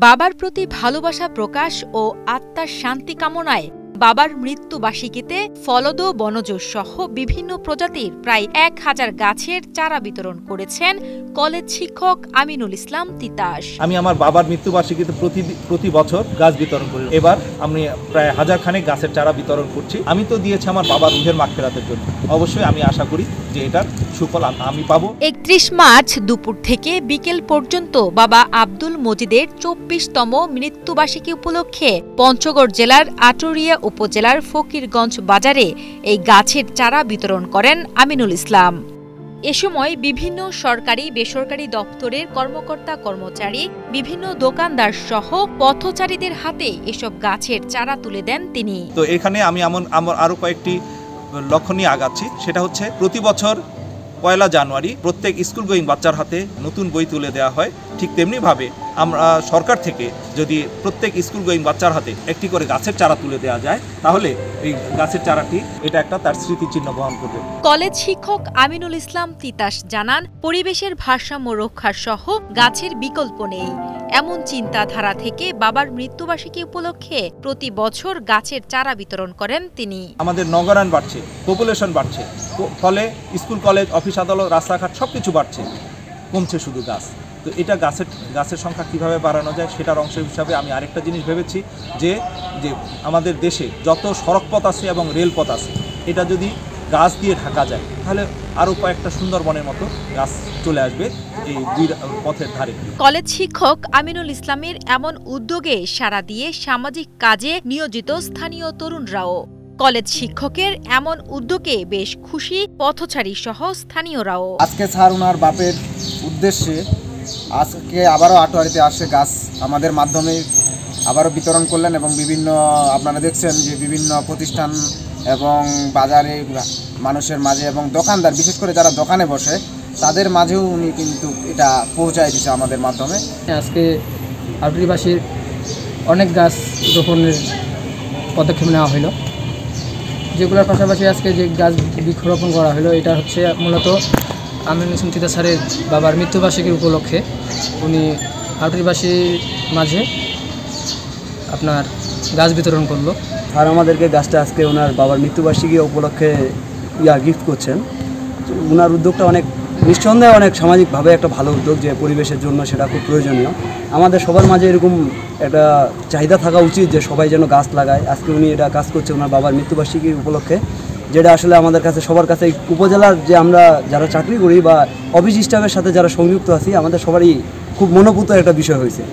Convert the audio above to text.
বাবার প্রতি ভালোবাসা প্রকাশ ও আত্মার শান্তি কামনায় বাবার মৃত্যুবার্ষিকীতে ফলদ বনজ সহ বিভিন্ন প্রজাতির প্রায় ১,০০০ গাছের চারা বিতরণ করেছেন কলেজ শিক্ষক আমিনুল ইসলাম তিতাস। আমি আমার বাবার মৃত্যুবার্ষিকীতে প্রতি বছর গাছ বিতরণ করি। এবার আমি প্রায় ১০০০ খানেক গাছের চারা বিতরণ করছি। আমি তো দিয়েছি আমার বাবার রুহের মাগফিরাতের জন্য। অবশ্যই আমি আশা করি যে এটার সুফল আমি পাবো। ৩১ মার্চ দুপুর থেকে বিকেল পর্যন্ত বাবা আব্দুল মজিদের ২৪তম মৃত্যুবার্ষিকী উপলক্ষে পঞ্চগড় জেলার আটুরিয়া উপজেলার ফকিরগঞ্জ বাজারে এই গাছের চারা বিতরণ করেন আমিনুল ইসলাম। এ সময় বিভিন্ন সরকারি বেসরকারি দপ্তরের কর্মকর্তা কর্মচারী, বিভিন্ন দোকানদার সহ পথচারীদের হাতে এসব গাছের চারা তুলে দেন তিনি। তো এখানে আমি আমার আরো কয়েকটি লক্ষ্য নিয়ে আগাচ্ছি। সেটা হচ্ছে প্রতি বছর ১ জানুয়ারি প্রত্যেক স্কুল গোয়িং বাচ্চার হাতে নতুন বই তুলে দেওয়া হয়। ঠিক তেমনিভাবে আমরা সরকার থেকে যদি প্রত্যেক স্কুল গোয়িং বাচ্চার হাতে একটি করে গাছের চারা তুলে দেওয়া যায়, তাহলে এই গাছের চারাটি এটা একটা তার স্মৃতিচিহ্ন বহন করবে। কলেজ শিক্ষক আমিনুল ইসলাম তিতাস জানান, পরিবেশের ভারসাম্য রক্ষা সহ গাছের বিকল্প নেই। এমন চিন্তাধারা থেকে বাবার মৃত্যুবার্ষিকী উপলক্ষে প্রতি বছর গাছের চারা বিতরণ করেন তিনি। আমাদের নগরায়ণ বাড়ছে, পপুলেশন বাড়ছে, ফলে স্কুল কলেজ অফিস আদালত রাস্তাঘাট সবকিছু বাড়ছে, কমছে শুধু গাছ। তো এটা গাছের সংখ্যা কিভাবে বাড়ানো যায় সেটার অংশ হিসাবে আমি আরেকটা জিনিস ভেবেছি যে আমাদের দেশে যত সড়কপথ আছে এবং রেলপথ আছে, এটা যদি গাছ দিয়ে ঢাকা যায় তাহলে আরও কয়েকটা সুন্দরবনের মতো গাছ চলে আসবে এই দুই পথের ধারে। কলেজ শিক্ষক আমিনুল ইসলামের এমন উদ্যোগে সাড়া দিয়ে সামাজিক কাজে নিয়োজিত স্থানীয় তরুণরাও। কলেজ শিক্ষকের এমন উদ্যোগে বেশ খুশি পথচারী সহ স্থানীয়রাও। আজকে স্যার ওনার বাপের উদ্দেশ্যে আজকে আবারও আটোয়ারিতে আসে গাছ আমাদের মাধ্যমে আবারও বিতরণ করলেন এবং বিভিন্ন আপনারা দেখছেন যে বিভিন্ন প্রতিষ্ঠান এবং বাজারে মানুষের মাঝে এবং দোকানদার, বিশেষ করে যারা দোকানে বসে তাদের মাঝেও উনি কিন্তু এটা পৌঁছায় দিচ্ছে আমাদের মাধ্যমে। আজকে আটুরিবাসীর অনেক গাছ রোপণের পদক্ষেপ নেওয়া হলো, যেগুলোর পাশাপাশি আজকে যে গাছ বৃক্ষরোপণ করা হলো এটা হচ্ছে মূলত আমিনুল ইসলাম তিতাস স্যারের বাবার মৃত্যুবার্ষিকীর উপলক্ষে উনি আটুরিবাসীর মাঝে আপনার গাছ বিতরণ করলো। আর আমাদেরকে গাছটা আজকে ওনার বাবার মৃত্যুবার্ষিকী উপলক্ষে গিফট করছেন। ওনার উদ্যোগটা অনেক নিঃসন্দেহে অনেক সামাজিকভাবে একটা ভালো উদ্যোগ, যে পরিবেশের জন্য সেটা খুব প্রয়োজনীয়। আমাদের সবার মাঝে এরকম একটা চাহিদা থাকা উচিত যে সবাই যেন গাছ লাগায়। আজকে উনি এটা কাজ করছে ওনার বাবার মৃত্যুবার্ষিকী উপলক্ষে, যেটা আসলে আমাদের কাছে সবার কাছে উপজেলার যে আমরা যারা চাকরি করি বা অফিস স্টাফের সাথে যারা সংযুক্ত আছি, আমাদের সবারই খুব মনোভূত একটা বিষয় হয়েছে।